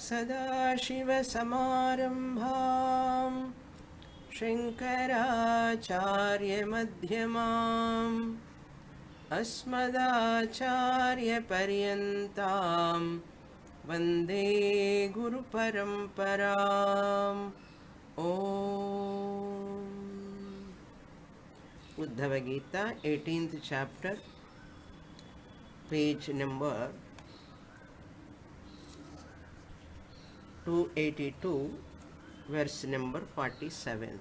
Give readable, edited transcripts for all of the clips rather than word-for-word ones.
सदाशिवसमारम्भां शङ्कराचार्यमध्यमाम् अस्मदाचार्यपर्यन्तां वन्दे गुरुपरम्पराम्. Om. Uddhava Gita, 18th chapter, page number 282, verse number 47.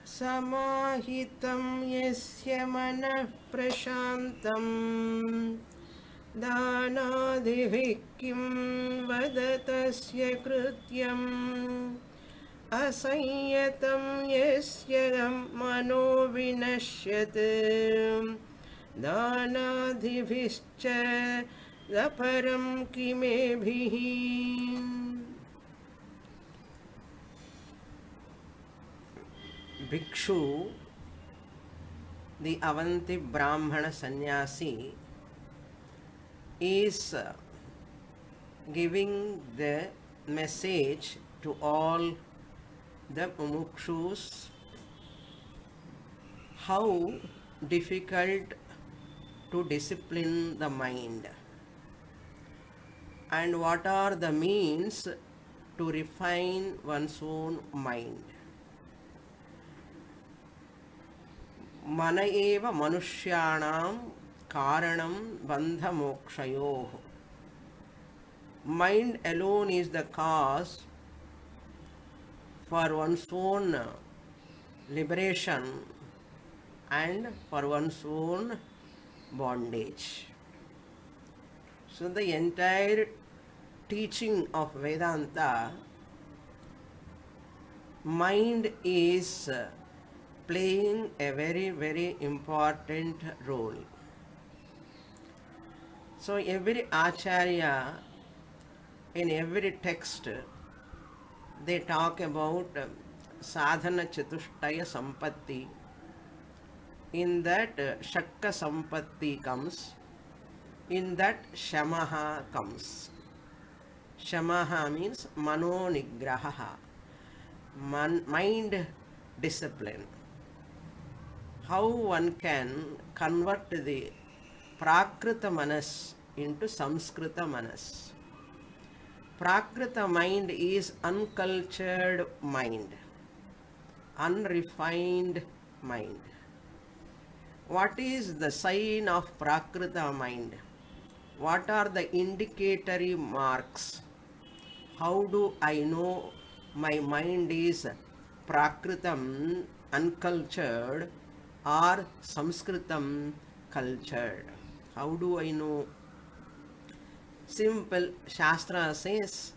Samahitam yasya manah prashantam dhanadivih kim vadatasya krityam asayyatam yasya mano vinashyat dhanadivishcha daparam kimebhihi. Bhikshu, the Avanti Brahmana sannyasi, is giving the message to all the mumukshus how difficult to discipline the mind and what are the means to refine one's own mind. Mana eva manushyanam karanam bandha mokshayoh. Mind alone is the cause for one's own liberation and for one's own bondage. So the entire teaching of Vedanta, mind is playing a very, very important role. So every acharya, in every text, they talk about sadhana chatushtaya sampatti. In that shakka sampatti comes, in that shamaha comes. Shamaha means mano nigraha, mind discipline. How one can convert the Prakrita Manas into Samskrita Manas. Prakrita mind is uncultured mind, unrefined mind. What is the sign of Prakrita mind? What are the indicatory marks? How do I know my mind is Prakritam, uncultured, or Samskritam, cultured? How do I know? Simple. Shastra says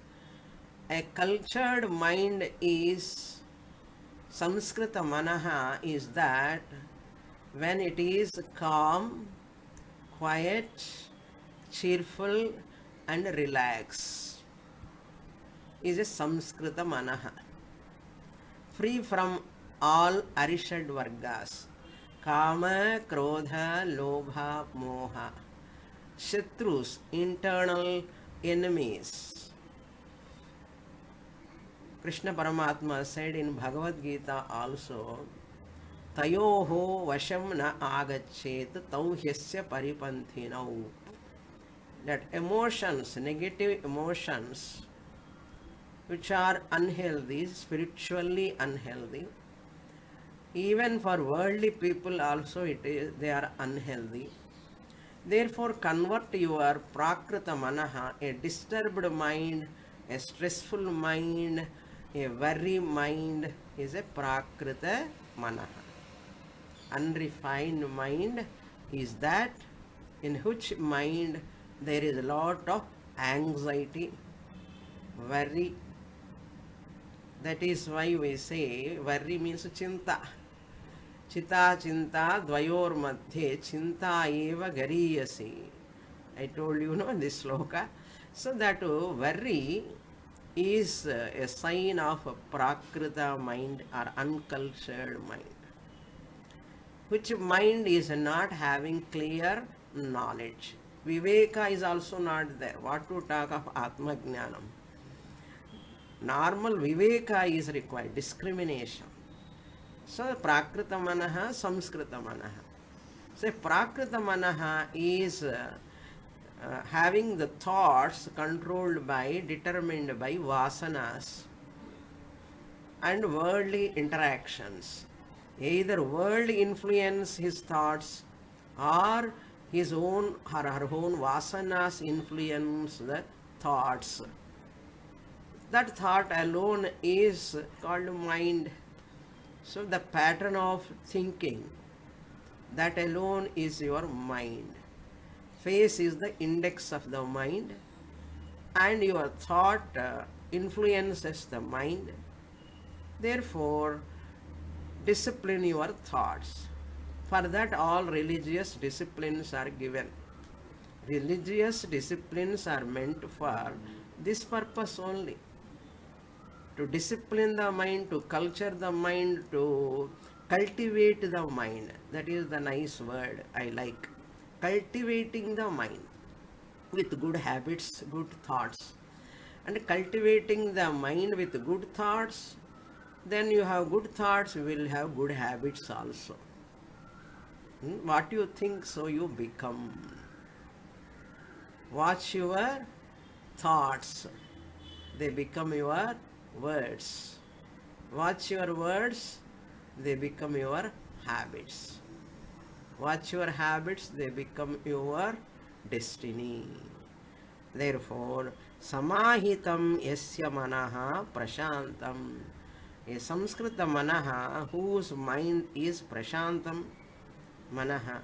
a cultured mind is Samskrita manaha, is that when it is calm, quiet, cheerful and relaxed, is a Samskrita manaha, free from all arishad vargas, kama, krodha, lobha, moha, shatrus, internal enemies. Krishna Paramatma said in Bhagavad Gita also, tayoho vasham na agachet tauhyasya paripanthinau. That emotions, negative emotions, which are unhealthy, spiritually unhealthy, even for worldly people also they are unhealthy. Therefore, convert your prakrita manaha, a disturbed mind, a stressful mind, a worry mind is a prakrita manaha. Unrefined mind is that in which mind there is a lot of anxiety, worry. That is why we say worry means chinta. Chita chinta dvayor madhye chinta eva gariyasi. I told you, this sloka. So that worry is a sign of a prakrita mind or uncultured mind, which mind is not having clear knowledge. Viveka is also not there. What to talk of Atma Jnanam? Normal Viveka is required, discrimination. So Prakrita Manaha, Samskrita Manaha. So Prakrita Manaha is having the thoughts controlled by, determined by vasanas and worldly interactions. Either world influence his thoughts or his own or her own vasanas influence the thoughts. That thought alone is called mind. So the pattern of thinking, that alone is your mind. Face is the index of the mind, and your thought influences the mind. Therefore, discipline your thoughts. For that, all religious disciplines are given. Religious disciplines are meant for this purpose only, to discipline the mind, to culture the mind, to cultivate the mind. That is the nice word I like. Cultivating the mind with good habits, good thoughts. And cultivating the mind with good thoughts, then you have good thoughts, you will have good habits also. What you think, so you become. Watch your thoughts, they become your words. Watch your words, they become your habits. Watch your habits, they become your destiny. Therefore, samahitam yasya manaha prashantam. A Samskrita manaha whose mind is prashantam manaha,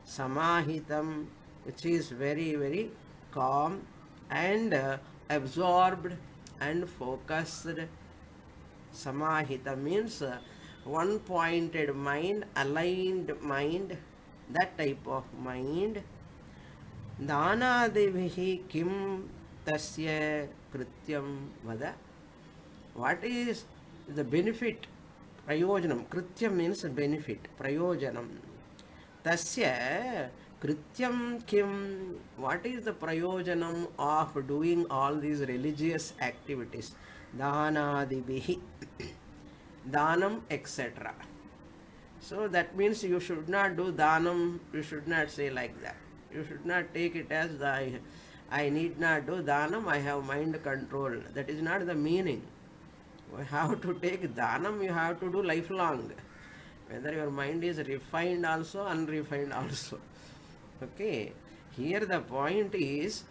samahitam, which is very, very calm and absorbed and focused. Samahita means one pointed mind, aligned mind, that type of mind. Danadevihi kim tasya krityam vada. What is the benefit? Prayojanam. Krityam means benefit. Prayojanam. Tasya krityam kim. What is the prayojanam of doing all these religious activities? Danadibihi. Danam, etc. So that means you should not do danam, you should not say like that. You should not take it as I need not do danam, I have mind control. That is not the meaning. You have to take danam, you have to do lifelong. Whether your mind is refined also, unrefined also. Okay. Here the point is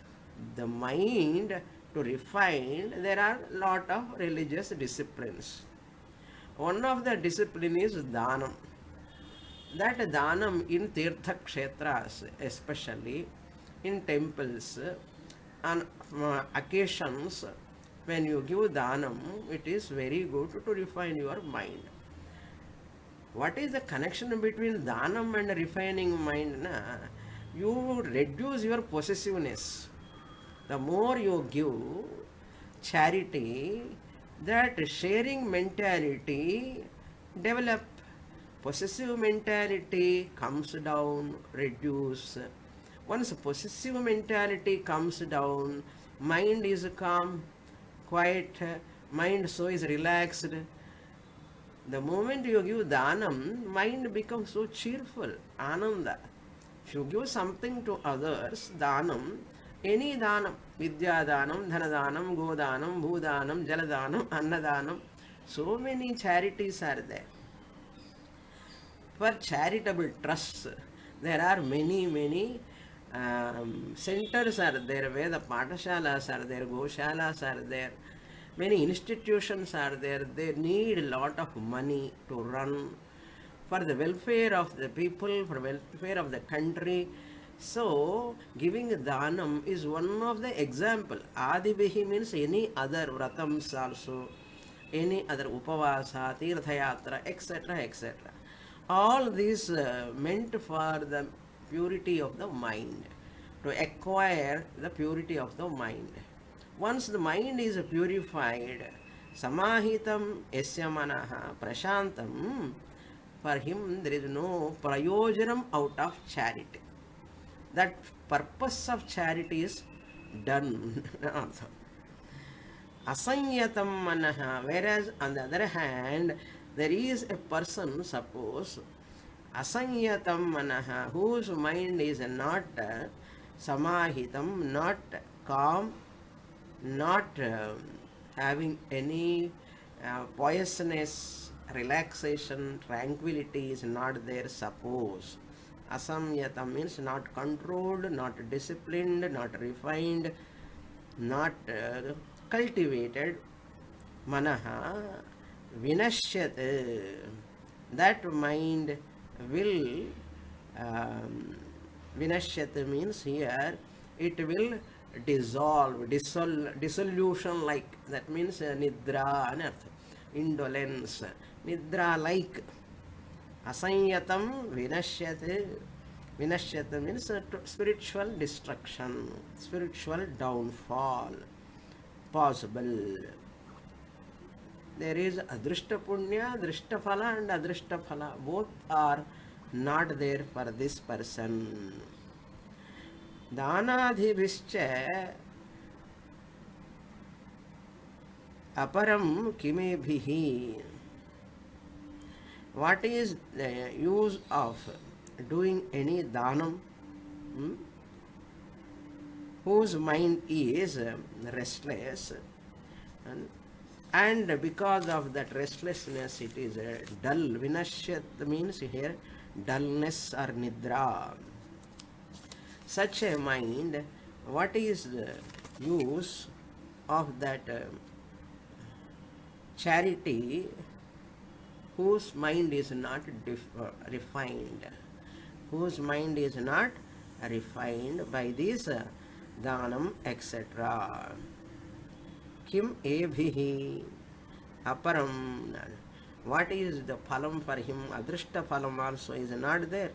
the mind to refine, there are lot of religious disciplines. One of the discipline is dhanam. That dhanam in tirtha kshetras, especially in temples, on occasions when you give dhanam, it is very good to refine your mind. What is the connection between dhanam and refining mind? You reduce your possessiveness. The more you give charity, that sharing mentality develop. Possessive mentality comes down, reduce. Once possessive mentality comes down, mind is calm, quiet, mind so is relaxed. The moment you give dhanam, mind becomes so cheerful, ananda. If you give something to others, dhanam, any dhanam, vidya dhanam, dhana dhanam, go dhanam, bhu dhanam, jala dhanam, anna dhanam, so many charities are there. For charitable trusts, there are many centers are there, where the patashalas are there, goshalas are there, many institutions are there. They need a lot of money to run for the welfare of the people, for welfare of the country. So giving dhanam is one of the example. Adibihi means any other vratams also, any other upavasa, tirthayatra, etc., etc. All these meant for the purity of the mind, to acquire the purity of the mind. Once the mind is purified, samahitam yasya manaha prashantam, for him there is no prayojanam out of charity. that purpose of charity is done. Asanyatam manaha. Whereas on the other hand, there is a person, suppose, asanyatam manaha, whose mind is not samahitam, not calm, not having any poisonous relaxation, tranquility is not there, suppose. Asamyata means not controlled, not disciplined, not refined, not cultivated. Manaha vinashyat. That mind will vinashyat means here it will dissolve, dissolution like. That means nidra, indolence, nidra like. Asanyatam vinashyat. Vinashyat means spiritual destruction, spiritual downfall possible. There is adrishta punya, drishta phala, and adrishta phala. Both are not there for this person. Danadhibhischa aparam kimebhihi. What is the use of doing any dhanam? Whose mind is restless, and because of that restlessness it is dull. Vinashyat means here dullness or nidra. Such a mind, what is the use of that charity whose mind is not refined, whose mind is not refined by this dhanam, etc. Kim ebhihi aparam. What is the phalam for him? Adrishta phalam also is not there.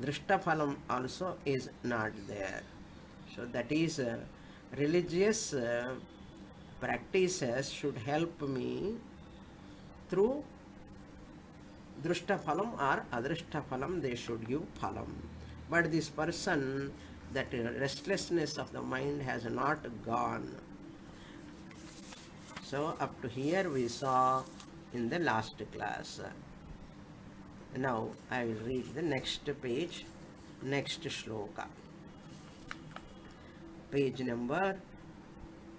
Drishta phalam also is not there. So that is religious practices should help me through drishta phalam or adrishta phalam. They should give phalam. But this person, that restlessness of the mind has not gone. So up to here we saw in the last class. Now I will read the next page, next shloka. Page number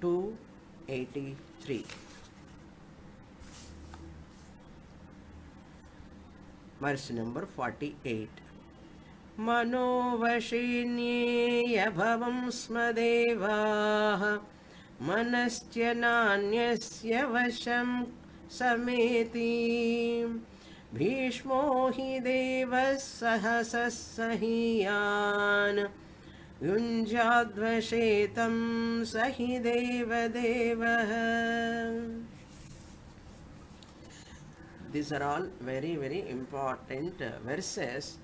283. Verse number 48. Manovashinyaya bhavam smadevaha manasya nanyasya vasham sameti bhishmo hi devas sahasas sahiyan yunjadvashetam sahi deva devah. These are all very, very important verses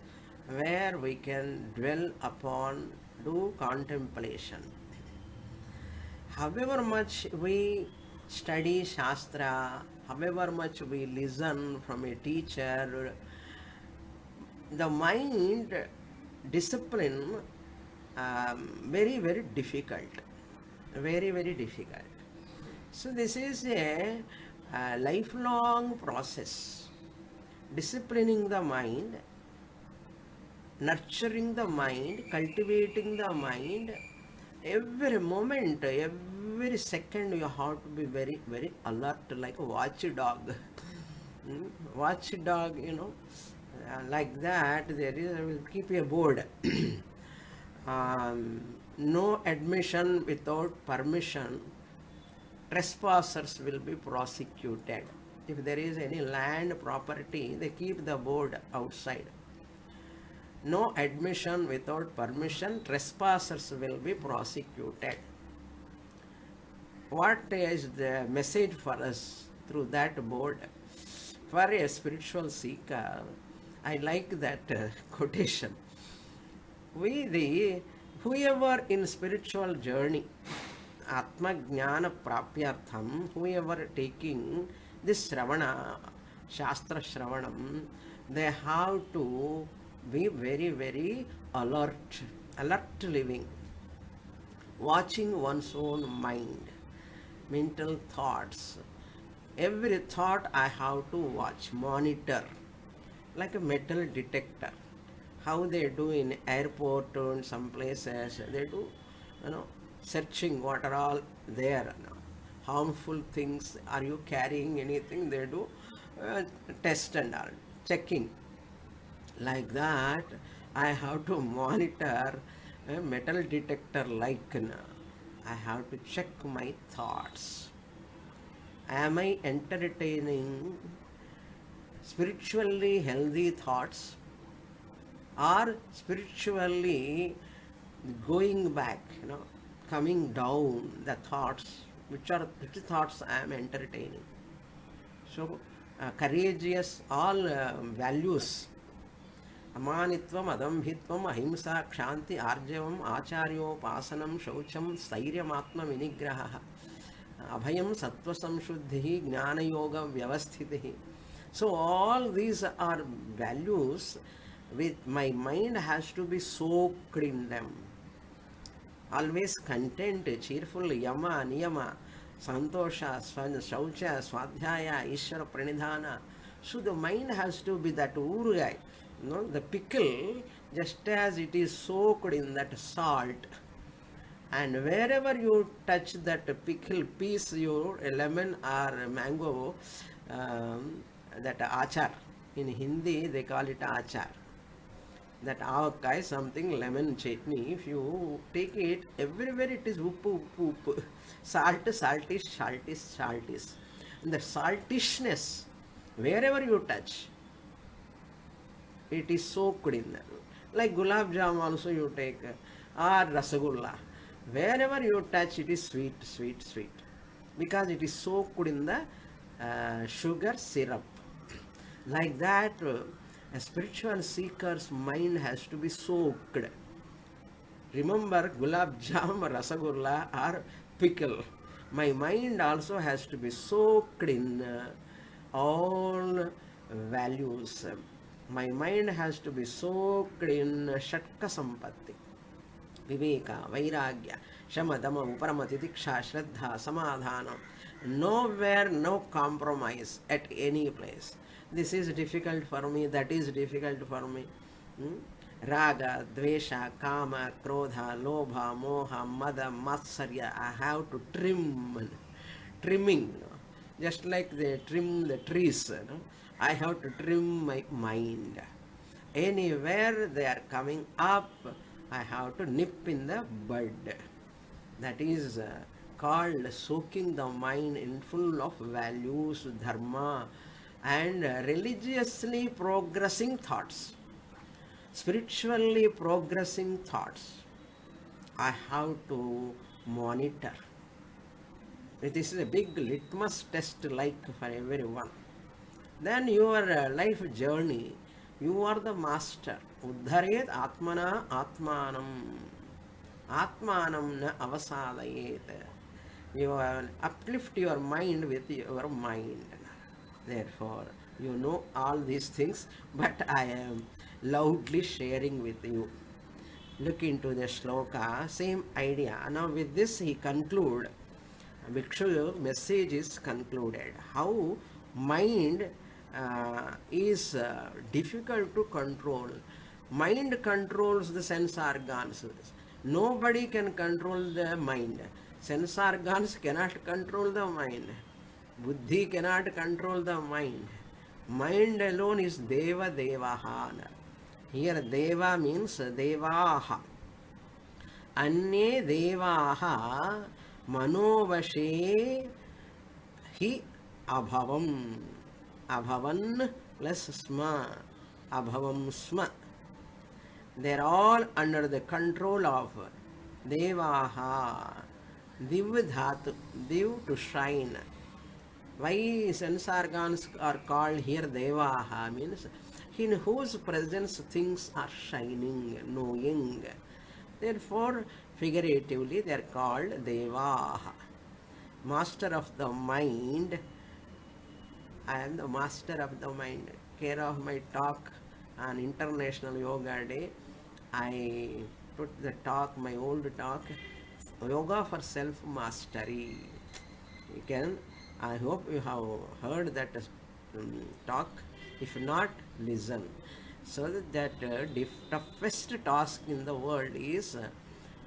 where we can dwell upon, do contemplation. However much we study Shastra, however much we listen from a teacher, the mind discipline very, very difficult. Very, very difficult. So this is a lifelong process. Disciplining the mind, nurturing the mind, cultivating the mind. Every moment, every second you have to be very, very alert, like a watchdog. Watchdog, like that, there is, I will keep a board. No admission without permission. Trespassers will be prosecuted. If there is any land property, they keep the board outside. No admission without permission, trespassers will be prosecuted. What is the message for us through that board? For a spiritual seeker, I like that quotation. Whoever in spiritual journey, Atma Jnana Prapyartham, whoever taking this Shravana, Shastra Shravanam, they have to be very, very alert. alert living, watching one's own mind, mental thoughts. Every thought I have to watch, monitor, like a metal detector. How they do in airport and some places, they do, searching what are all there. Harmful things, are you carrying anything? They do test and all, checking. Like that, I have to monitor a metal detector like I have to check my thoughts. Am I entertaining spiritually healthy thoughts or spiritually going back, coming down the thoughts, which thoughts I am entertaining? So, courageous, all values, अमानित्वम अदम्भित्वम अहिंसा क्षांति आर्जवम आचार्योपासनम शौचम स्थैर्यमात्म विनिग्रहः अभयम सत्व संशुद्धि ज्ञान योग व्यवस्थितिः. So all these are values with my mind has to be soaked in them. Always content, cheerful, yama, niyama, santosha, shaucha, swadhyaya, ishvara pranidhana. So the mind has to be that urugai, the pickle, just as it is soaked in that salt. And wherever you touch that pickle piece, your lemon or mango, that achar. In Hindi, they call it achar. That avakai, something lemon chutney. If you take it, everywhere it is uppu, uppu, uppu. Salt, saltish, saltish, saltish. And the saltishness, wherever you touch, it is soaked in that. Like gulab jam also you take, or rasagulla. Wherever you touch, it is sweet, sweet, sweet. Because it is soaked in the sugar syrup. Like that, a spiritual seeker's mind has to be soaked. Remember, gulab jam, rasagulla or pickle. My mind also has to be soaked in all values. My mind has to be soaked in shatka sampatti. Viveka, Vairagya, Shamadama, Uparamati, Diksha, Shraddha, Samadhana. Nowhere, no compromise at any place. This is difficult for me, that is difficult for me. Raga, Dvesha, Kama, Krodha, Lobha, Moha, Mada, Matsarya. I have to trimming. Just like they trim the trees. I have to trim my mind. Anywhere they are coming up, I have to nip in the bud. That is called soaking the mind in full of values, dharma, and religiously progressing thoughts, spiritually progressing thoughts. I have to monitor. This is a big litmus test like for everyone. Then your life journey, you are the master. Uddharet atmana atmanam. Atmanam na avasadayet. You uplift your mind with your mind. Therefore, you know all these things, but I am loudly sharing with you. Look into the sloka, same idea. Now with this he conclude. Bhikshu message is concluded. How mind is difficult to control. Mind controls the sense organs. Nobody can control the mind. Sense organs cannot control the mind. Buddhi cannot control the mind. Mind alone is Deva Devaha. Here Deva means Devaha. Anye Devaha Manovashe Hi Abhavam. Abhavan plus Sma. Abhavam Sma. They are all under the control of Devaha. Div Dhatu. Div to shine. Why sense organs are called here Devaha means in whose presence things are shining, knowing. Therefore, figuratively, they are called Devaha. Master of the mind. I am the master of the mind. Care of my talk on International Yoga Day, I put the talk, my old talk, yoga for self mastery. You can, I hope you have heard that talk. If not, listen. So that toughest task in the world is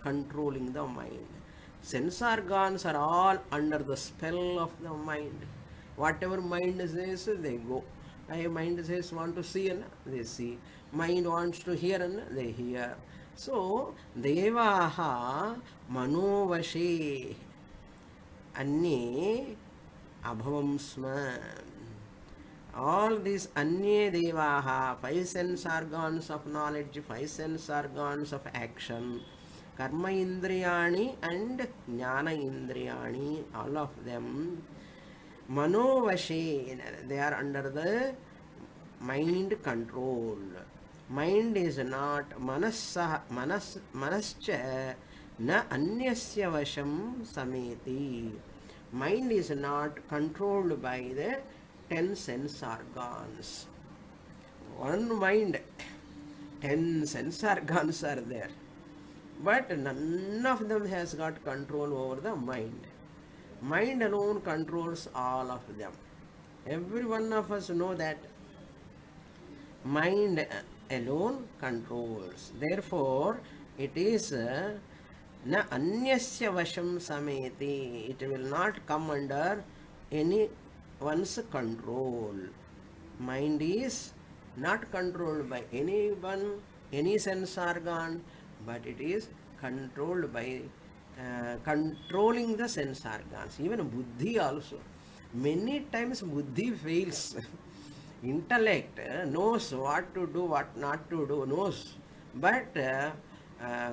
controlling the mind. Sense organs are all under the spell of the mind. Whatever mind says, they go. My mind says want to see, and they see. Mind wants to hear, and they hear. So, devaha manovashe anye abhavam sma. All these anye devaha, five sense organs of knowledge, five sense organs of action, karma indriyani and jnana indriyani, all of them, manovashe, they are under the mind control. Mind is not manascha na anyasya vasham sameti. Mind is not controlled by the 10 sense organs. One mind, 10 sense organs are there, but none of them has got control over the mind. Mind alone controls all of them. Every one of us know that mind alone controls. Therefore, it is na anyasya vasham sameti. It will not come under any one's control. Mind is not controlled by anyone, any sense organ, but it is controlled by controlling the sense organs. Even buddhi also. Many times buddhi fails. Intellect knows what to do, what not to do, knows, but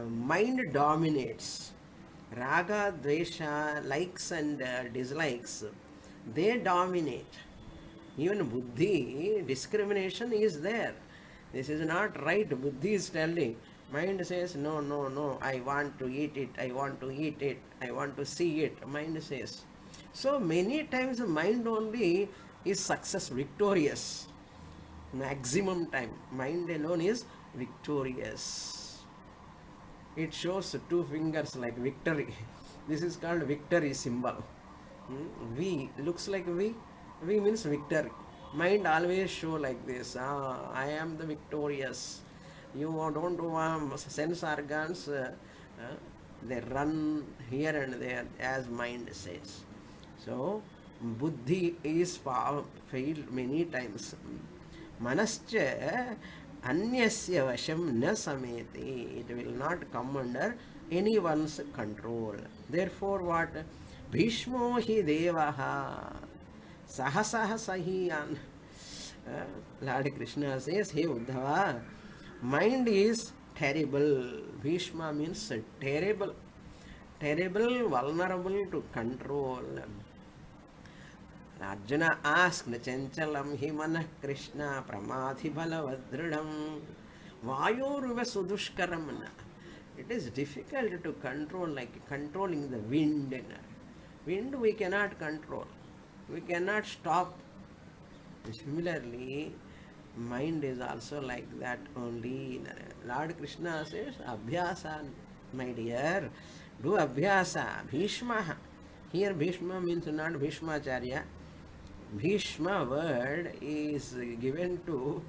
mind dominates. Raga, dvesha, likes and dislikes, they dominate. Even buddhi, discrimination is there. This is not right. Buddhi is telling. Mind says, no, no, no, I want to eat it, I want to eat it, I want to see it. Mind says. So many times mind only is success, victorious. Maximum time, mind alone is victorious. It shows two fingers like victory. This is called victory symbol. V looks like V. V means victory. Mind always show like this. I am the victorious. You don't want sense organs. They run here and there as mind says. So, buddhi is failed many times. Manascha anyasya vasham na sameti. It will not come under anyone's control. Therefore, what? Bhishmo hi devaha sahasaha sahiyan. Lord Krishna says, hey Uddhava, mind is terrible. Bhishma means terrible. Terrible, vulnerable to control. Arjuna asked, Chanchalam hi manah Krishna pramadhi balavadridam vayoruva sudushkaramana. It is difficult to control, like controlling the wind. Wind we cannot control. We cannot stop. Similarly, mind is also like that only. Lord Krishna says, Abhyasa, my dear, do Abhyasa. Bhishma. Here Bhishma means not Bhishmacharya. Bhishma word is given to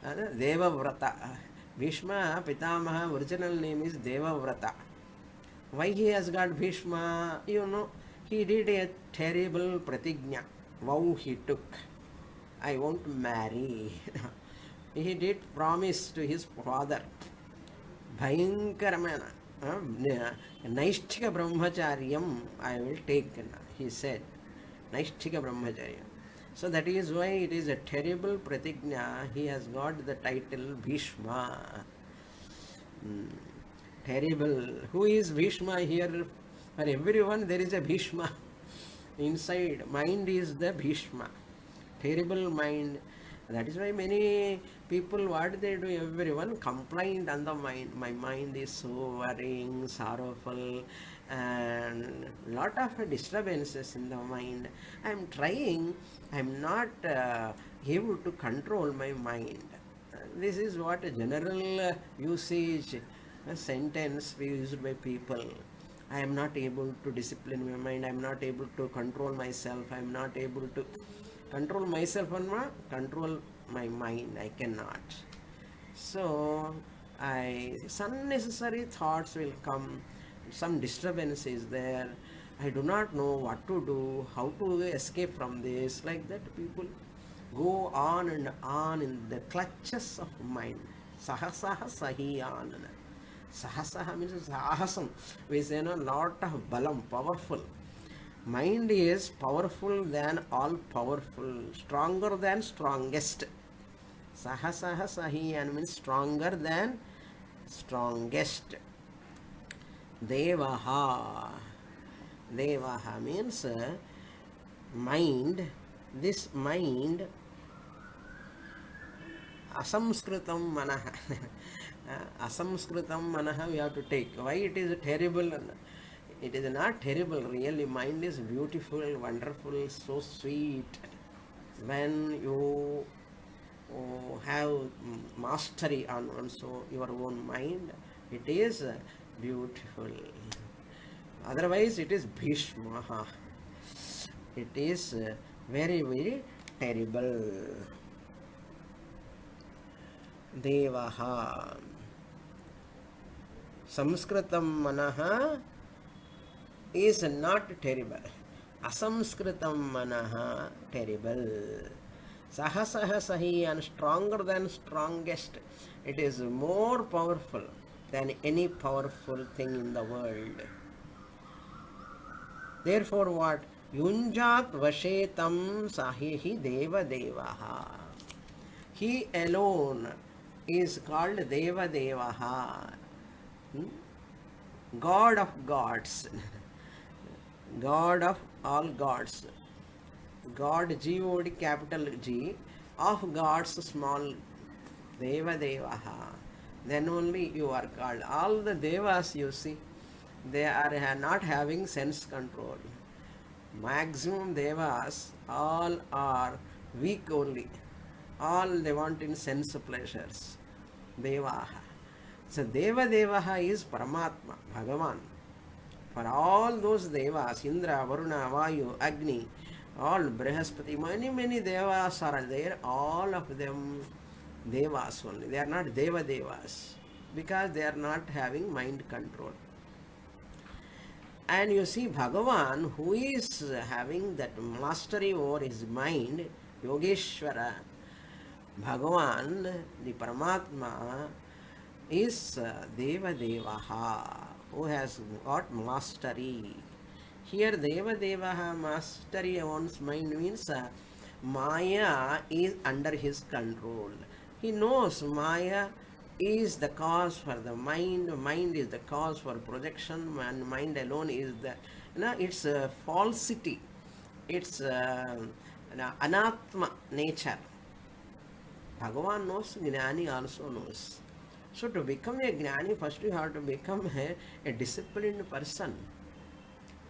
Devavrata. Bhishma, Pitamaha, original name is Devavrata. Why he has got Bhishma? You know, he did a terrible pratigna. Vow he took. I won't marry. He did promise to his father. Bhayankaramana. Naishthika brahmacharyam I will take, he said. Naishthika brahmacharya. So that is why it is a terrible pratigna. He has got the title Bhishma. Terrible. Who is Bhishma here? For everyone there is a Bhishma. Inside, mind is the Bhishma. Terrible mind. That is why many people, what they do, everyone complained on the mind. My mind is so worrying, sorrowful, and lot of disturbances in the mind. I am trying, I am not able to control my mind. This is what a general usage a sentence we used by people. I am not able to discipline my mind. I am not able to control myself. I am not able to control myself and control my mind. I cannot. So, some unnecessary thoughts will come. Some disturbance is there. I do not know what to do, how to escape from this. Like that, people go on and on in the clutches of mind. Sahasaha sahiyanana. Sahasaha means sahasam. We say a lot of balam, powerful. Mind is powerful than all powerful, stronger than strongest. Sahasaha sahiyan means stronger than strongest. Devaha. Devaha means mind. This mind, asamskritam manaha. Asamskritam manaha we have to take. Why it is terrible? It is not terrible. Really, mind is beautiful, wonderful, so sweet. When you have mastery on also your own mind, it is beautiful. Otherwise, it is bhishmaha. It is very, very terrible. Devaha. Samskritam manaha is not terrible. Asamskritam manaha terrible. Sahasaha sahi and stronger than strongest. It is more powerful than any powerful thing in the world. Therefore what? Yunjat vashetam sahihi deva devaha. He alone is called Deva Devaha. God of gods. God of all gods. God, G-O-D, capital G, of gods, small, Deva Devaha. Then only you are called. All the Devas you see, they are not having sense control. Maximum Devas, all are weak only. All they want in sense pleasures. Devaha. So Deva Devaha is Paramatma, Bhagavan. For all those Devas, Indra, Varuna, Vayu, Agni, all Brihaspati, many Devas are there, all of them Devas only. They are not Deva Devas because they are not having mind control. And you see Bhagavan, who is having that mastery over his mind, Yogeshwara, Bhagavan, the Paramatma, is Deva Devaha, who has got mastery. Here Deva Devaha, mastery of one's mind means Maya is under his control. He knows Maya is the cause for the mind, mind is the cause for projection, and mind alone is the, it's a falsity, it's anatma nature. Bhagavan knows, Gnani also knows. So to become a Gnani, first you have to become a disciplined person.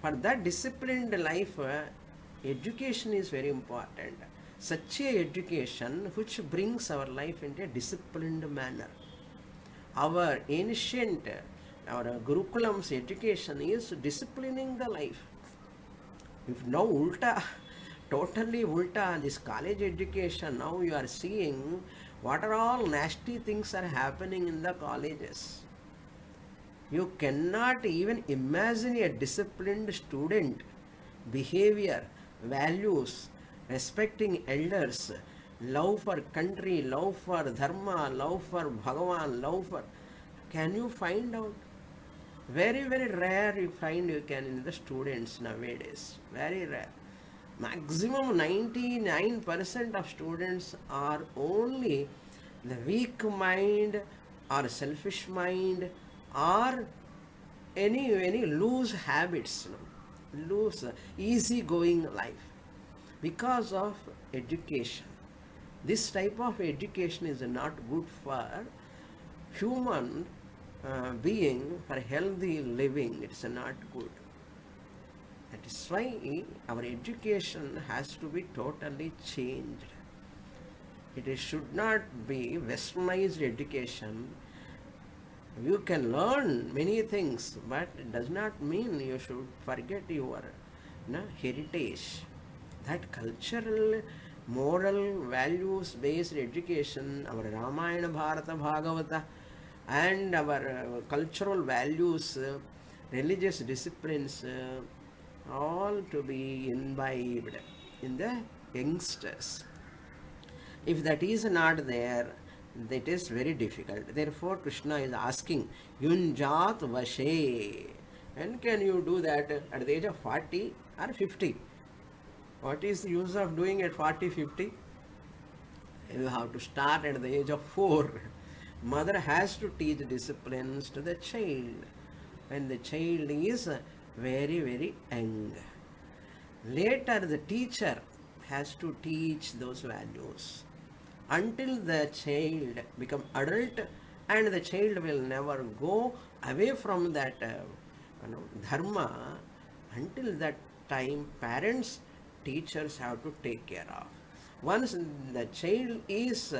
For that disciplined life, education is very important. Such a education which brings our life into a disciplined manner. Our ancient, our Gurukulam's education is disciplining the life. If now ulta, totally ulta, this college education, now you are seeing what are all nasty things are happening in the colleges. You cannot even imagine a disciplined student, behavior, values, respecting elders, love for country, love for dharma, love for Bhagavan, love for... Can you find out? Very, very rare you find you can in the students nowadays. Very rare. Maximum 99% of students are only the weak mind or selfish mind or any loose habits, loose, easy-going life because of education. This type of education is not good for human being, for healthy living. It's not good. That is why our education has to be totally changed. It should not be westernized education. You can learn many things, but it does not mean you should forget your heritage. That cultural, moral, values based education, our Ramayana, Bharata, Bhagavata, and our cultural values, religious disciplines, all to be imbibed in the youngsters. If that is not there, that is very difficult. Therefore, Krishna is asking, Yunjat Vashe. When can you do that? At the age of 40 or 50? What is the use of doing at 40, 50? You have to start at the age of 4. Mother has to teach disciplines to the child when the child is very, very young. Later, the teacher has to teach those values until the child become adult, and the child will never go away from that dharma. Until that time, parents, teachers have to take care of. Once the child is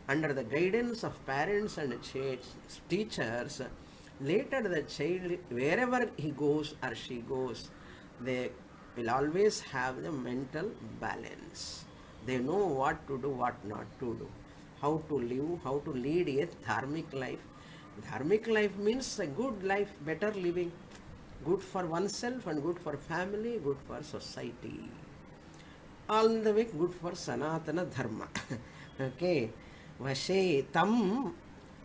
under the guidance of parents and teachers, later the child, wherever he goes or she goes, they will always have the mental balance. They know what to do, what not to do, how to live, how to lead a dharmic life. Dharmic life means a good life, better living, good for oneself and good for family, good for society. All the way good for Sanatana Dharma. Okay. Vashe tam,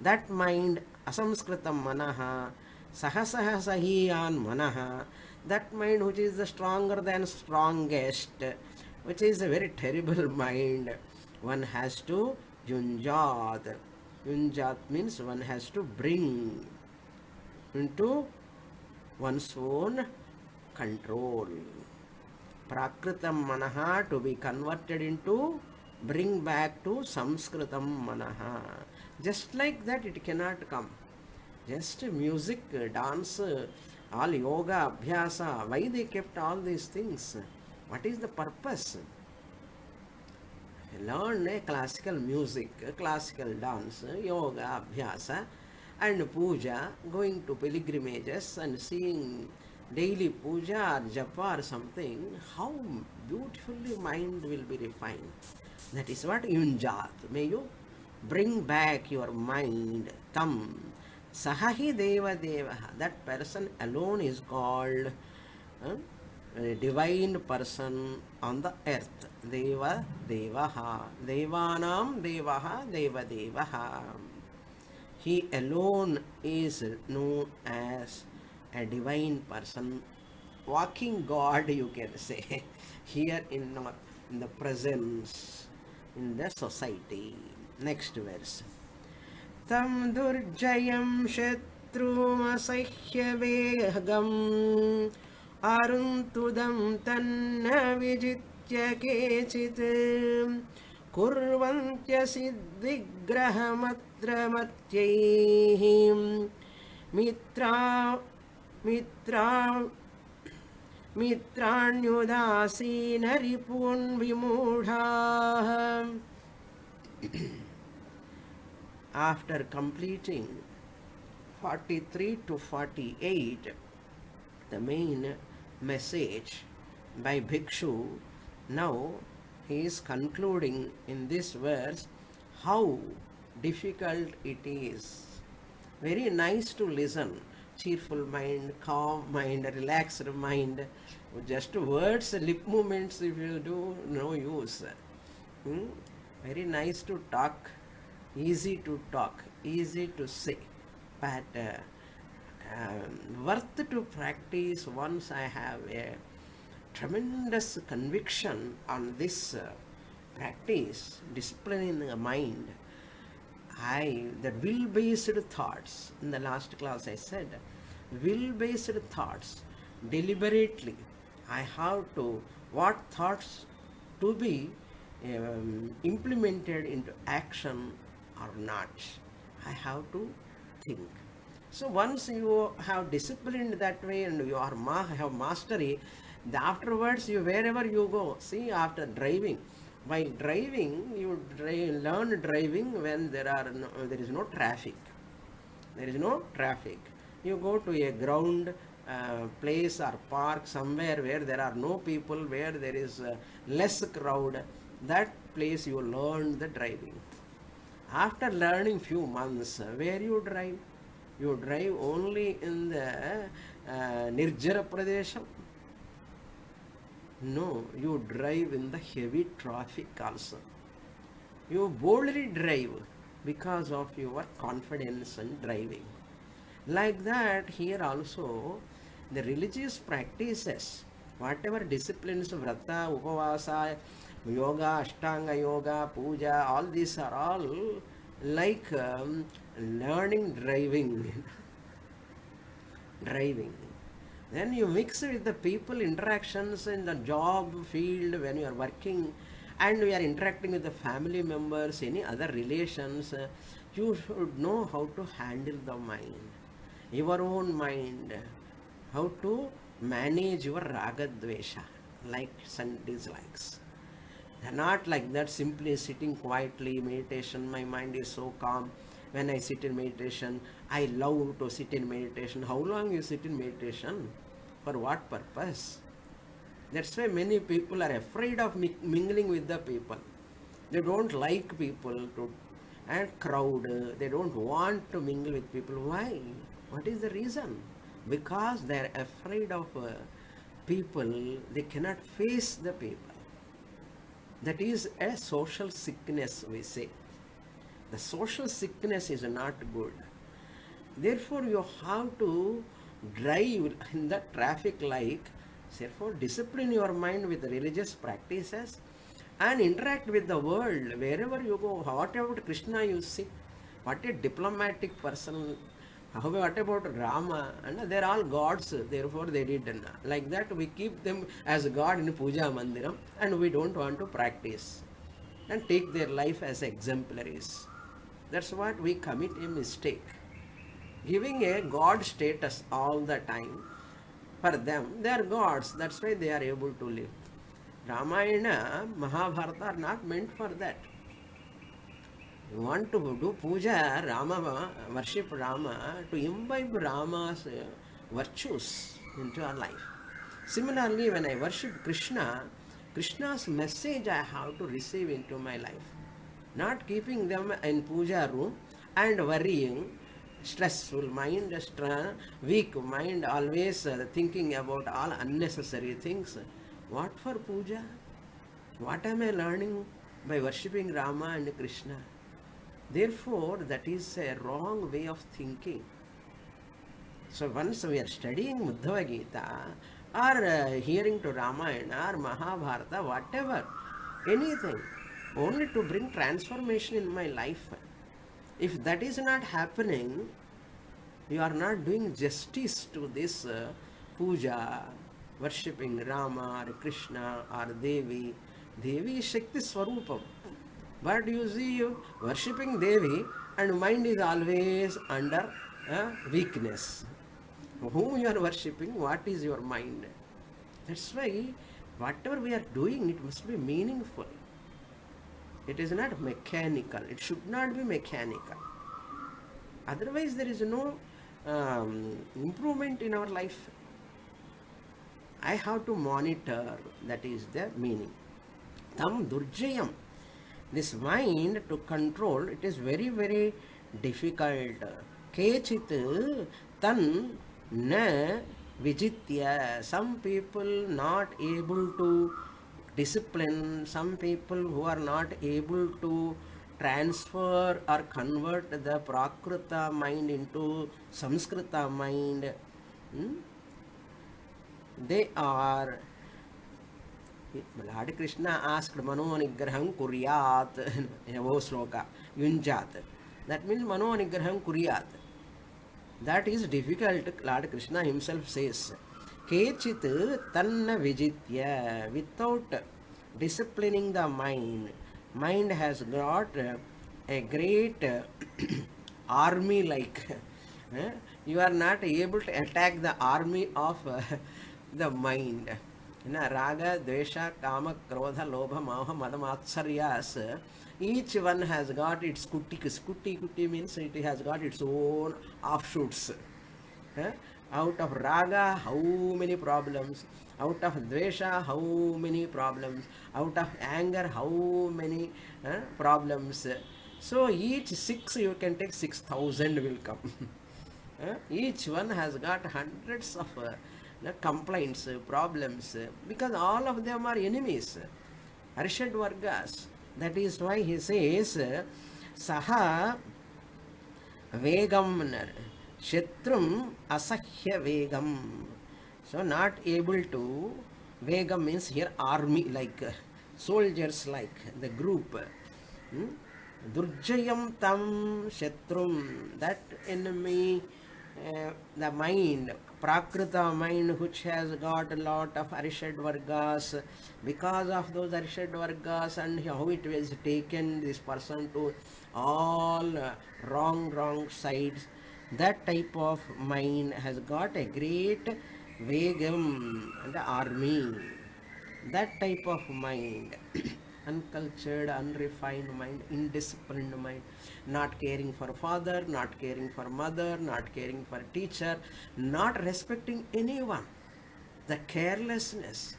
that mind, asamskritam manaha, sahasaha sahiyan manaha, that mind which is the stronger than strongest, which is a very terrible mind, one has to yunjat. Yunjat means one has to bring into one's own control. Prakritam manaha, to be converted into, bring back to Samskritam manaha. Just like that it cannot come. Just music, dance, all yoga, abhyasa. Why they kept all these things? What is the purpose? Learn a classical music, classical dance, yoga, abhyasa, and puja, going to pilgrimages and seeing daily puja or japa or something, how beautifully mind will be refined. That is what yunjat. May you bring back your mind. Tam. Sahahi deva deva. That person alone is called a divine person on the earth. Deva devaha. Devanam devaha deva devaha. He alone is known as a divine person, walking God, you can say, here in the presence, in the society. Next verse. Tam durjayam shatrumasahya vegam aruntudam tanna vijitya kechit kurvantya siddhigrahmatra matyayhim mitra mitra mitranyudasinaripun vimudha. After completing 43 to 48, the main message by Bhikshu, now he is concluding in this verse how difficult it is. Very nice to listen. Cheerful mind, calm mind, relaxed mind. Just words, lip movements, if you do, no use. Very nice to talk, easy to talk, easy to say, but worth to practice once I have a tremendous conviction on this practice, disciplining the mind. The will-based thoughts, in the last class I said, will-based thoughts, deliberately, I have to, what thoughts to be implemented into action or not, I have to think. So once you have disciplined that way and you are have mastery, afterwards you wherever you go, see, after driving, while driving, you learn driving when there is no traffic. There is no traffic. You go to a ground place or park somewhere where there are no people, where there is less crowd. That place you learn the driving. After learning few months, where you drive? You drive only in the Nirjara Pradesham. No, you drive in the heavy traffic also. You boldly drive because of your confidence in driving. Like that, here also, the religious practices, whatever disciplines, vrata, upavasa, yoga, ashtanga yoga, puja, all these are all like learning driving. Driving. Then you mix with the people interactions in the job field when you are working, and we are interacting with the family members, any other relations. You should know how to handle the mind, your own mind, how to manage your raga dvesha, likes and dislikes. Not like that, simply sitting quietly, meditation, my mind is so calm. When I sit in meditation, I love to sit in meditation. How long you sit in meditation? For what purpose? That's why many people are afraid of mingling with the people. They don't like people to and crowd. They don't want to mingle with people. Why? What is the reason? Because they are afraid of people. They cannot face the people. That is a social sickness, we say. The social sickness is not good. Therefore, you have to drive in the traffic light. Therefore, discipline your mind with religious practices and interact with the world wherever you go. What about Krishna you see? What a diplomatic person. What about Rama? And they're all gods, therefore they did. Like that, we keep them as God in Puja Mandiram and we don't want to practice and take their life as exemplaries. That's what we commit a mistake. Giving a God status all the time. For them, they are gods. That's why they are able to live. Ramayana, Mahabharata are not meant for that. You want to do puja, Rama, worship Rama, to imbibe Rama's virtues into our life. Similarly, when I worship Krishna, Krishna's message I have to receive into my life. Not keeping them in puja room and worrying, stressful mind, weak mind, always thinking about all unnecessary things. What for puja? What am I learning by worshipping Rama and Krishna? Therefore, that is a wrong way of thinking. So once we are studying Uddhava Gita or hearing to Ramayana or Mahabharata, whatever, anything, only to bring transformation in my life. If that is not happening, you are not doing justice to this puja, worshipping Rama or Krishna or Devi. Devi is Shakti Swarupam. But you see, you worshipping Devi and mind is always under weakness. Whom you are worshipping, what is your mind? That's why whatever we are doing, it must be meaningful. It is not mechanical. It should not be mechanical. Otherwise, there is no improvement in our life. I have to monitor. That is the meaning. Tam durjayam. This mind to control, it is very, very difficult. Kechit tan na vijitya. Some people not able to discipline, some people who are not able to transfer or convert the Prakrita mind into Samskrita mind. They are. Lord Krishna asked Mano Nigraham Kuryat, Sloka, Yunjat. That means Mano Nigraham Kuryat. That is difficult, Lord Krishna himself says. Kechit tanna vijitya. Without disciplining the mind, mind has got a great army like. You are not able to attack the army of the mind. Raga, Dvesha, Kama, Krodha, Lobha, Moha, Madamatsarya's, each one has got its kuti. Kuti means it has got its own offshoots. Huh? Out of raga, how many problems? Out of dvesha, how many problems? Out of anger, how many problems? So each six you can take 6,000 will come. Each one has got hundreds of complaints, problems, because all of them are enemies. Arshad Vargas. That is why he says, Saha Vegam Shetrum Asahya Vegam. So, not able to, Vegam means here army, like soldiers, like the group. Durjayam Tam Shetrum, that enemy, the mind, Prakrita mind, which has got a lot of Arishad Vargas, because of those Arishad Vargas and how it was taken this person to all wrong sides, that type of mind has got a great Vegam, the army. That type of mind, uncultured, unrefined mind, indisciplined mind, not caring for father, not caring for mother, not caring for teacher, not respecting anyone. The carelessness,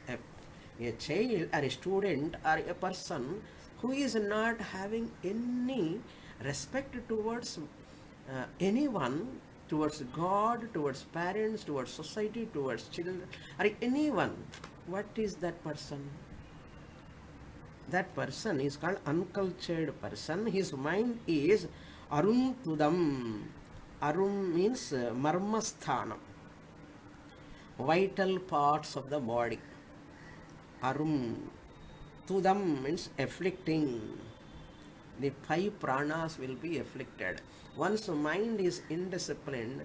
a child or a student or a person who is not having any respect towards anyone, towards God, towards parents, towards society, towards children, or anyone. What is that person? That person is called uncultured person. His mind is Arum Tudam. Arum means marmasthanam, vital parts of the body. Arum. Tudam means afflicting. The 5 pranas will be afflicted. Once mind is indisciplined,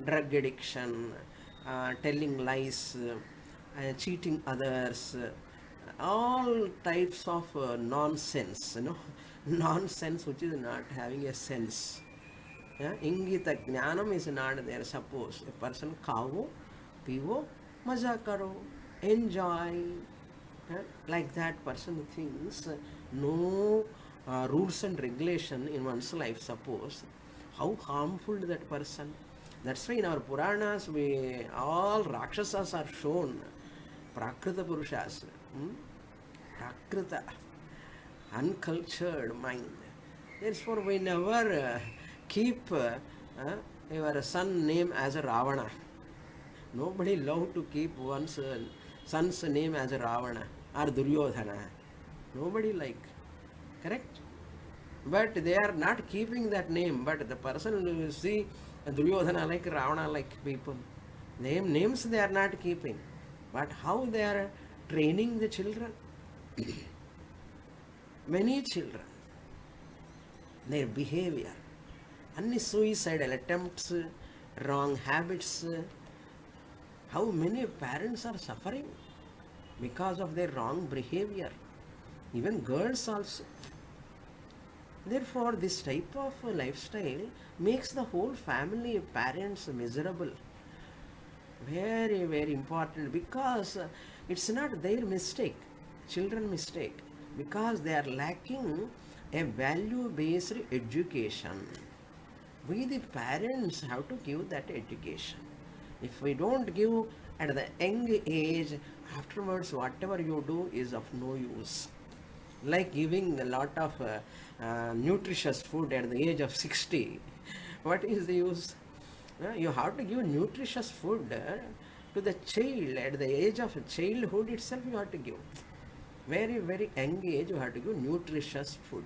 drug addiction, telling lies, cheating others, all types of nonsense, nonsense which is not having a sense. Ingita jnanam is not there. Suppose a person khavo, pivo, maza karo, enjoy. Like that person thinks no rules and regulation in one's life. Suppose how harmful to that person. That's why in our Puranas, all Rakshasas are shown. Prakrita Purushas. Prakrita. Uncultured mind. Therefore, we never keep your son name as a Ravana. Nobody love to keep one's son's name as a Ravana or Duryodhana. Nobody like. Correct? But they are not keeping that name. But the person will see Duryodhana like Ravana like people. Names they are not keeping. But how they are training the children? Many children, their behavior, any suicidal attempts, wrong habits. How many parents are suffering because of their wrong behavior? Even girls also. Therefore, this type of lifestyle makes the whole family, parents miserable. Very, very important, because it's not their mistake, children mistake, because they are lacking a value-based education. We the parents have to give that education. If we don't give at the young age, afterwards whatever you do is of no use. Like giving a lot of nutritious food at the age of 60, what is the use? You have to give nutritious food to the child at the age of childhood itself. You have to give very, very young age. You have to give nutritious food.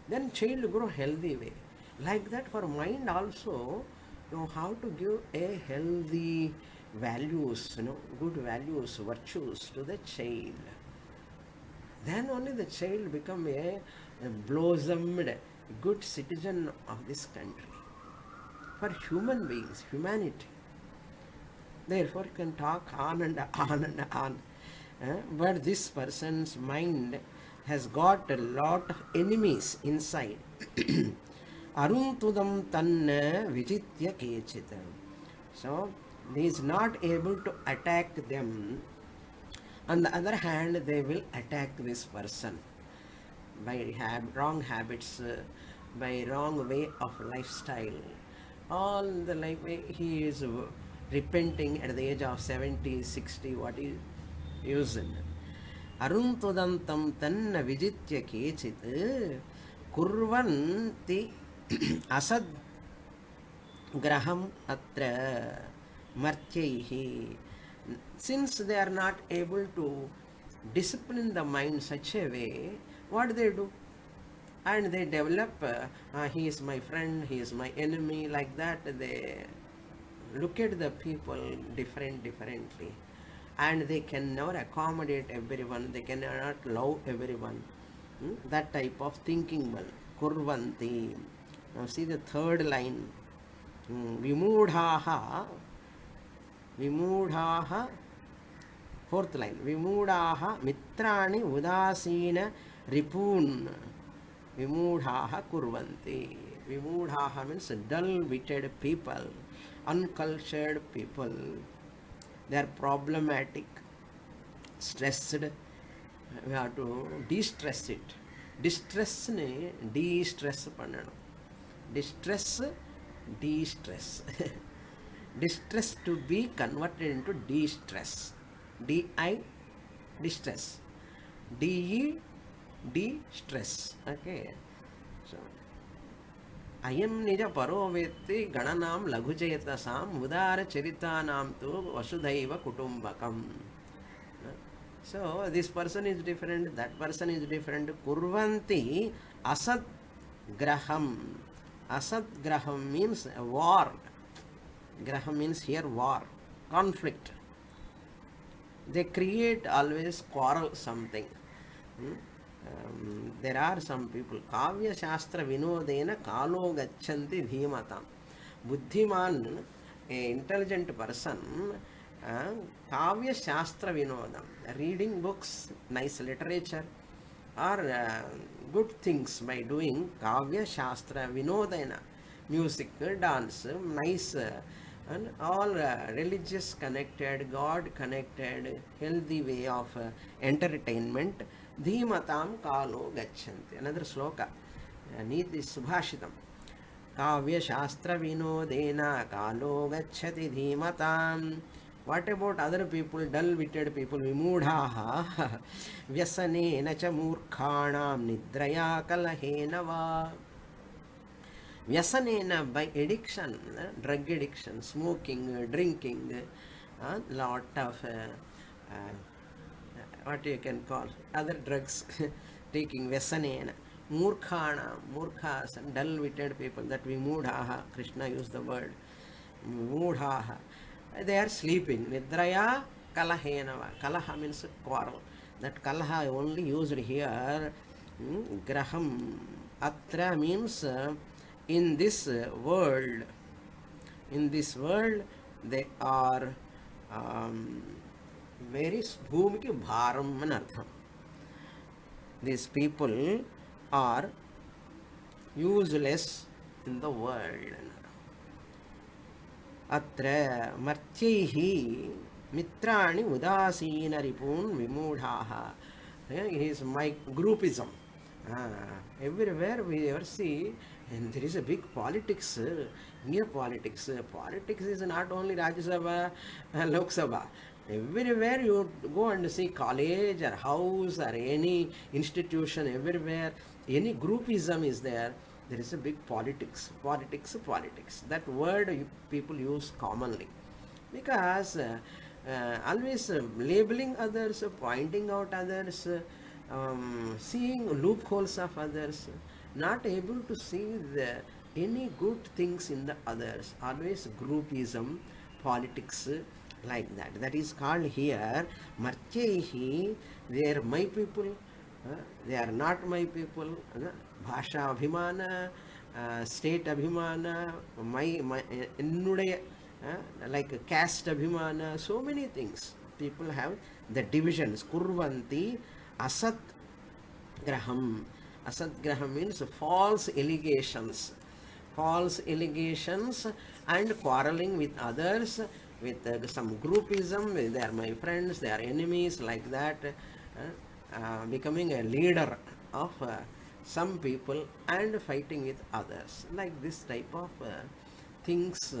Then child grow healthy way. Like that for mind also, you have to give a healthy values, good values, virtues to the child. Then only the child become a blossomed good citizen of this country. For human beings, humanity. Therefore, can talk on and on and on. But this person's mind has got a lot of enemies inside. Arun tudam tanna vijitya kechita. So, he is not able to attack them On the other hand, they will attack this person by wrong habits, by wrong way of lifestyle. All the life he is repenting at the age of 70, 60, what is using. Aruntudantam tanna vijitya kechit kurvanti asad graham atra martyaihi. Since they are not able to discipline the mind such a way, what they do? And they develop, he is my friend, he is my enemy, like that. They look at the people differently. And they can never accommodate everyone, they cannot love everyone. That type of thinking will kurvanti. Now see the third line. Vimudhaha, vimudhaha, fourth line. Vimudhaha mitrani udasina ripun. Vimudhaha kurvanti. Vimudhaha means dull-witted people, uncultured people. They are problematic, stressed. We have to de-stress it. Distress ne de-stress பண்ணணும். Distress, de-stress. Distress to be converted into de-stress. D-I, distress. D-E, de-stress. Okay. So, अयं निज परो वेत्ति गणनां लघुचेतसां उदारचरितानां तु वसुधैव कुटुम्बकम्. So this person is different, that person is different. Kurvanti asat graham. Asat graham means war. Graham means here war, conflict. They create always quarrel something. There are some people, Kavya Shastra Vinodena Kalo Gachanti Dhimatam. Buddhiman, a intelligent person, Kavya Shastra Vinodam, reading books, nice literature, or good things by doing Kavya Shastra Vinodena, music, dance, nice, and all religious connected, God connected, healthy way of entertainment. Dhimatam kalo gachanti. Another sloka. Niti subhashitam. Kavya shastra vinodena kalo gacchati dhimatam. What about other people, dull-witted people? Vimudhaha vyasanena cha murkhanam nidraya kalahena va. Vyasanena by addiction, drug addiction, smoking, drinking, lot of what you can call other drugs, taking vyasanena. Murkhana, murkhas, and dull-witted people, that vimudhaha, Krishna used the word vimudhaha. They are sleeping. Nidraya kalahenava. Kalaha means quarrel. That kalaha only used here. Graham. Atra means in this world. In this world, they are very bhumiki bharam anartham. These people are useless in the world. Atra martyaihi mitrani udasina ripun vimudhaha. It is my groupism. Everywhere we ever see, and there is a big politics, mere politics. Politics is not only Rajya Sabha, Lok Sabha. Everywhere you go and see college or house or any institution, everywhere, any groupism is there. There is a big politics. That word people use commonly. Because always labeling others, pointing out others, seeing loopholes of others, not able to see any good things in the others. Always groupism, politics, like that. That is called here Martyaihi. They are my people, they are not my people. Bhasha Abhimana, state Abhimana, my Ennudaya, like caste Abhimana, so many things. People have the divisions. Kurvanti Asat Graham. Asat Graham means false allegations. False allegations and quarreling with others. with some groupism. They are my friends, they are enemies, like that, becoming a leader of some people and fighting with others. Like this type of things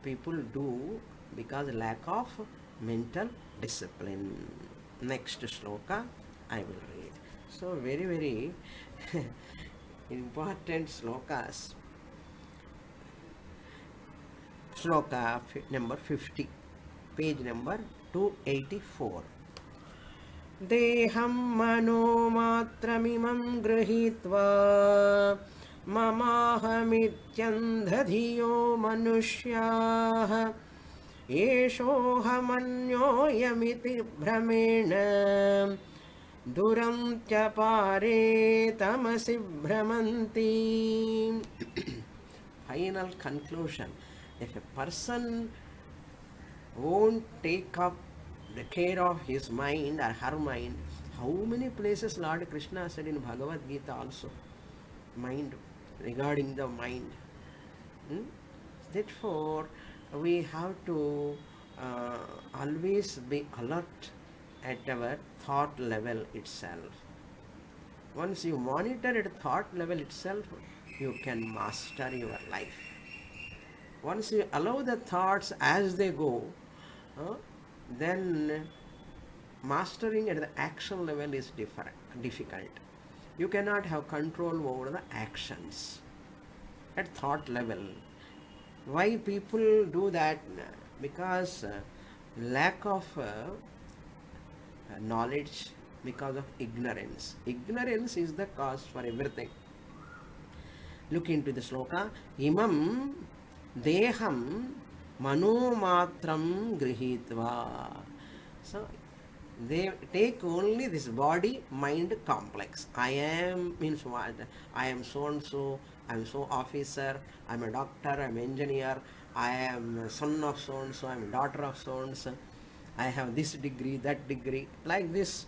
people do because lack of mental discipline. Next shloka I will read. So very, very important slokas. Sloka number 50, page number 284. देहं मनोमात्रमिमं गृहीत्वा ममाहमित्यन्धधियो मनुष्याः एषोऽहमन्योऽयमिति भ्रमेण दुरन्त्यपारे तमसि भ्रमन्ति. Final conclusion. If a person won't take up the care of his mind or her mind, how many places Lord Krishna said in Bhagavad Gita also, mind, regarding the mind. Therefore, we have to always be alert at our thought level itself. Once you monitor at thought level itself, you can master your life. Once you allow the thoughts as they go, then mastering at the action level is difficult. You cannot have control over the actions at thought level. Why people do that? Because lack of knowledge, because of ignorance. Ignorance is the cause for everything. Look into the sloka. Imam deham manomatram grihitva. So they take only this body mind complex. I am means what? I am so and so, I am so officer, I am a doctor, I am engineer, I am a son of so and so, I am a daughter of so and so, I have this degree, that degree, like this,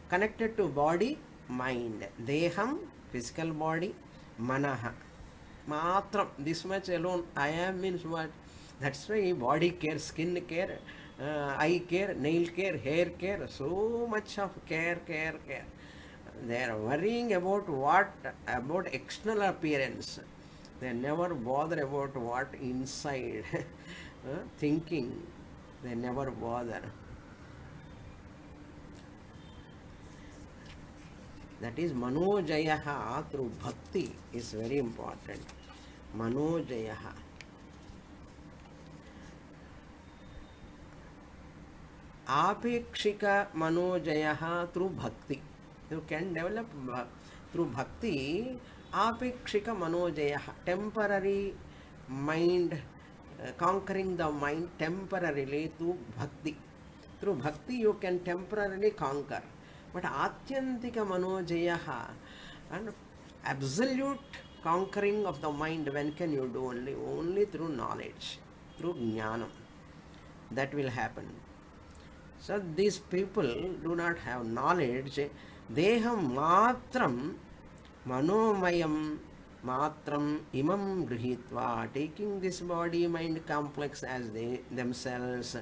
connected to body mind. Deham, physical body, manaha, matram, this much alone. I am means what? That's why body care, skin care, eye care, nail care, hair care, so much of care. They are worrying about what? About external appearance. They never bother about what inside. Thinking, they never bother. That is Manojayaha through bhakti is very important. Manojayaha. Apekshika Manojayaha through bhakti. You can develop through bhakti. Apekshika Manojayaha. Temporary mind, conquering the mind temporarily through bhakti. Through bhakti you can temporarily conquer. But Atyantika Manojayaha, and absolute conquering of the mind, when can you do? Only through knowledge, through jnanam. That will happen. So these people do not have knowledge. Deham matram manomayam matram imam grihitva, taking this body mind complex as they themselves.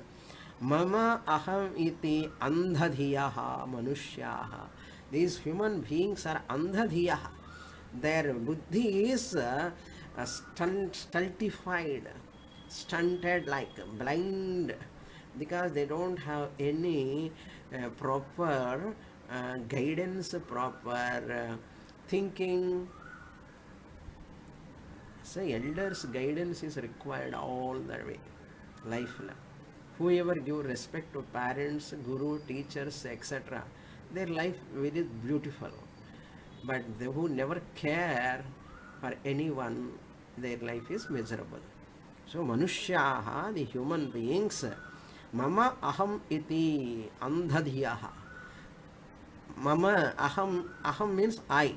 Mama aham iti andhadhiyaha manushyaha. These human beings are andhadhiyaha. Their buddhi is stultified, stunted, like blind, because they don't have any proper guidance, proper thinking. So elders' guidance is required all the way, lifelong. Whoever give respect to parents, guru, teachers, etc., their life very beautiful. But they who never care for anyone, their life is miserable. So manushyaha, the human beings, mama aham iti andhadhiyaha. Mama aham means I.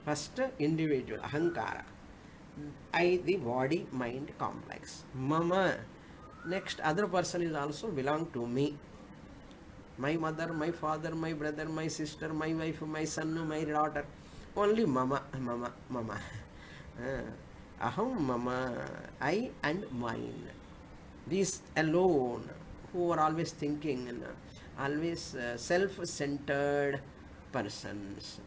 First individual, ahankara. I, the body mind complex. Mama. Next, other person is also belong to me. My mother, my father, my brother, my sister, my wife, my son, my daughter. Only mama. Aham mama, I and mine. These alone, who are always thinking and always self-centered persons,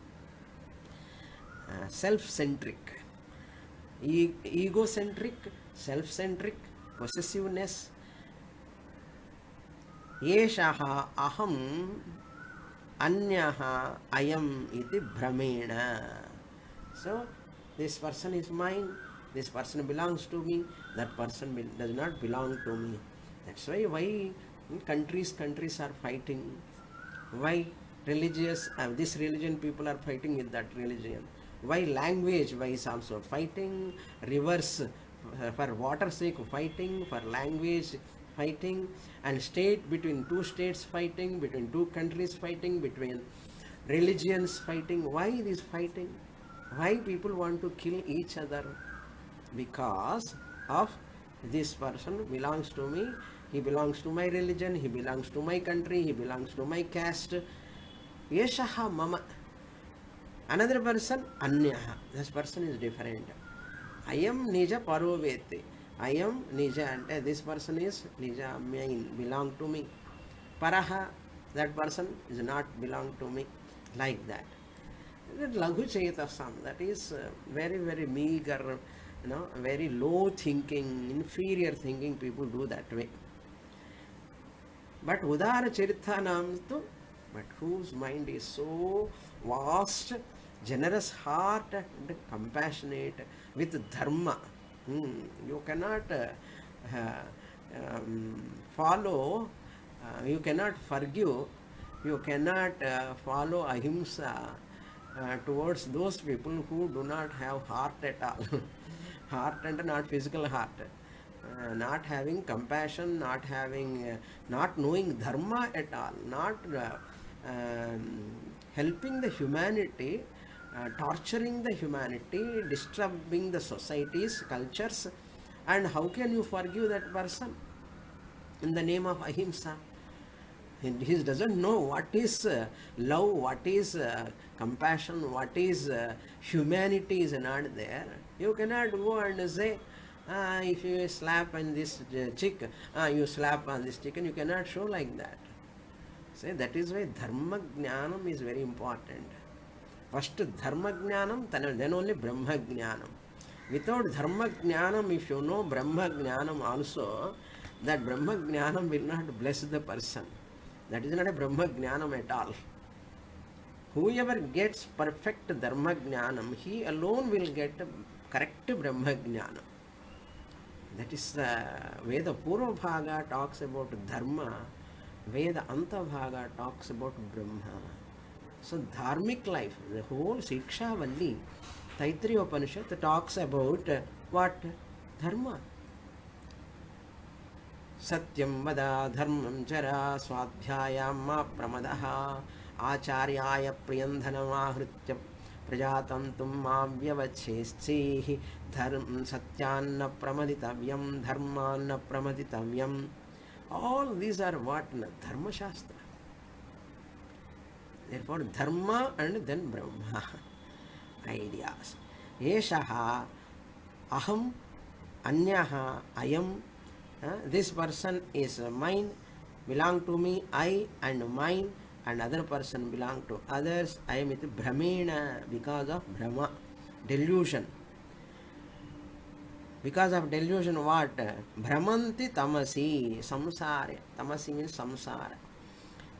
self-centric, egocentric, self-centric, possessiveness. Yeshaha aham anyaha ayam iti bhramena. So, this person is mine, this person belongs to me, that person does not belong to me. That's why countries are fighting. Why this religion people are fighting with that religion. Why language wise also fighting, rivers for water sake fighting, for language fighting, and state between two states fighting, between two countries fighting, between religions fighting. Why this fighting? Why people want to kill each other? Because of this person belongs to me, he belongs to my religion, he belongs to my country, he belongs to my caste. Yeshaha mama. Another person, anyaha. This person is different. I am nija parovete. I am nija, and this person is nija, mine, belong to me. Paraha, that person is not belong to me. Like that. That Laghu Chaitasam, that is very, very meager, very low thinking, inferior thinking people do that way. But Udara Charithanam tu, but whose mind is so vast, generous heart and compassionate with dharma. You cannot follow, you cannot forgive, you cannot follow ahimsa towards those people who do not have heart at all. Heart and not physical heart. Not having compassion, not knowing dharma at all, not helping the humanity, torturing the humanity, disturbing the societies, cultures. And how can you forgive that person in the name of ahimsa? He doesn't know what is love, what is compassion, what is humanity is not there. You cannot go and say, if you slap on this chick, you slap on this chicken. You cannot show like that. Say that is why dharma jnanam is very important. First dharma jnanam, then only brahma jnanam. Without dharma jnanam, if you know brahma jnanam also, that brahma jnanam will not bless the person. That is not a brahma jnanam at all. Whoever gets perfect dharma jnanam, he alone will get correct brahma jnanam. That is Veda Purva Bhaga talks about dharma, Veda Anta Bhaga talks about Brahma. So dharmic life, the whole Siksha Valli, Taittiriya Upanishad talks about what? Dharma. Satyam vada dharmam chara swadhyayam ma pramadaha acharyaya priyandhanam ahritya prajatantum ma vyavacheschi dharm satyanna pramaditavyam dharmanna pramaditavyam. All these are what? Dharma Shastra. Therefore dharma and then Brahma. Ideas. Yeshaha aham anyaha ayam. This person is mine, belong to me, I and mine, and other person belong to others. I am with Brahmena, because of Brahma, delusion. Because of delusion, what? Brahmanti tamasi, samsara. Tamasi means samsara.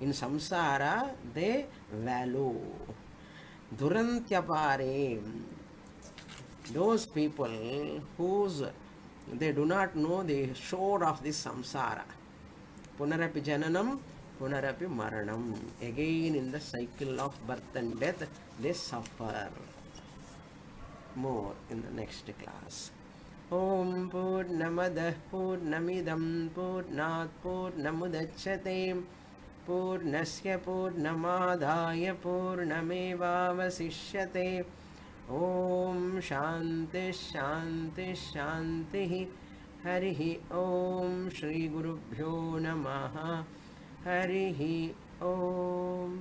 In samsara, they value. Durantyapare, those people whose they do not know the shore of this samsara. Punarapi jananam, punarapi maranam. Again in the cycle of birth and death, they suffer. More in the next class. Om Purnamadah Purnamidam Purnat Purnamudachyate Purnasya Purnamadaya Purnamevavasishyate. Om Shanti Shanti Shanti. Harihi Om Shri Gurubhyo Namaha. Harihi Om.